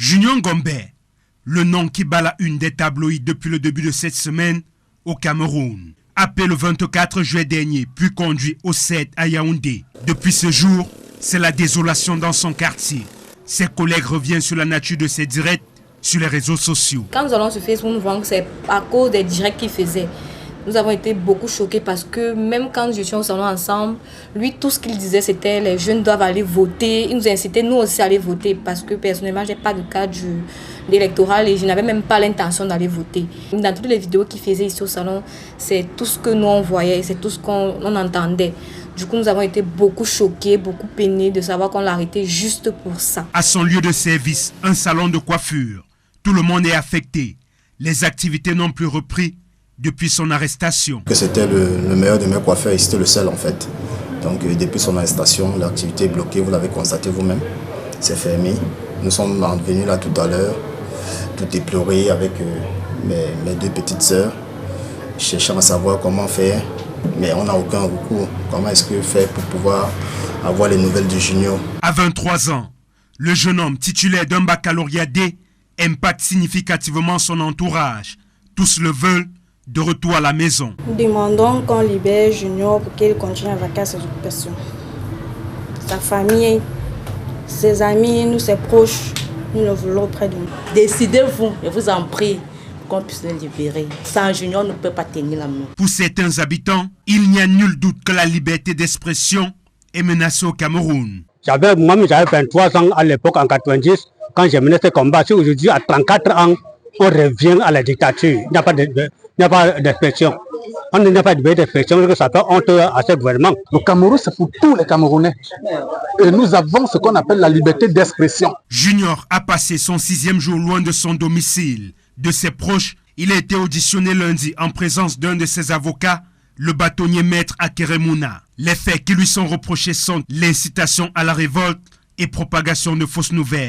Junior Ngombe, le nom qui bat la une des tabloïds depuis le début de cette semaine au Cameroun. Appelé le 24 juillet dernier, puis conduit au 7 à Yaoundé. Depuis ce jour, c'est la désolation dans son quartier. Ses collègues reviennent sur la nature de ses directs sur les réseaux sociaux. Quand nous allons sur Facebook, nous voyons que c'est à cause des directs qu'il faisait. Nous avons été beaucoup choqués parce que même quand nous étions au salon ensemble, lui, tout ce qu'il disait, c'était les jeunes doivent aller voter. Il nous incitait, nous aussi, à aller voter parce que personnellement, je n'ai pas de cadre électoral et je n'avais même pas l'intention d'aller voter. Dans toutes les vidéos qu'il faisait ici au salon, c'est tout ce que nous on voyait, c'est tout ce qu'on entendait. Du coup, nous avons été beaucoup choqués, beaucoup peinés de savoir qu'on l'a arrêté juste pour ça. À son lieu de service, un salon de coiffure, tout le monde est affecté. Les activités n'ont plus repris depuis son arrestation. C'était le meilleur de mes coiffeurs et c'était le seul en fait. Donc depuis son arrestation, l'activité est bloquée, vous l'avez constaté vous-même. C'est fermé. Nous sommes venus là tout à l'heure, tout déploré avec mes deux petites sœurs, cherchant à savoir comment faire, mais on n'a aucun recours. Comment est-ce que faire pour pouvoir avoir les nouvelles du Junior? À 23 ans, le jeune homme titulaire d'un baccalauréat D impacte significativement son entourage. Tous le veulent de retour à la maison. Nous demandons qu'on libère Junior pour qu'il continue à vaquer à ses occupations. Sa famille, ses amis, nous, ses proches, nous le voulons près de nous. Décidez-vous, je vous en prie, qu'on puisse le libérer. Sans Junior, on ne peut pas tenir la main. Pour certains habitants, il n'y a nul doute que la liberté d'expression est menacée au Cameroun. Moi-même, j'avais 23 ans à l'époque, en 90, quand j'ai mené ce combat. Aujourd'hui, à 34 ans, on revient à la dictature. Il n'y a pas d'expression. On n'a pas de d'expression, que ça fait honte à ce gouvernement. Le Cameroun, c'est pour tous les Camerounais. Et nous avons ce qu'on appelle la liberté d'expression. Junior a passé son 6e jour loin de son domicile. De ses proches, il a été auditionné lundi en présence d'un de ses avocats, le bâtonnier maître Akeremouna. Les faits qui lui sont reprochés sont l'incitation à la révolte et propagation de fausses nouvelles.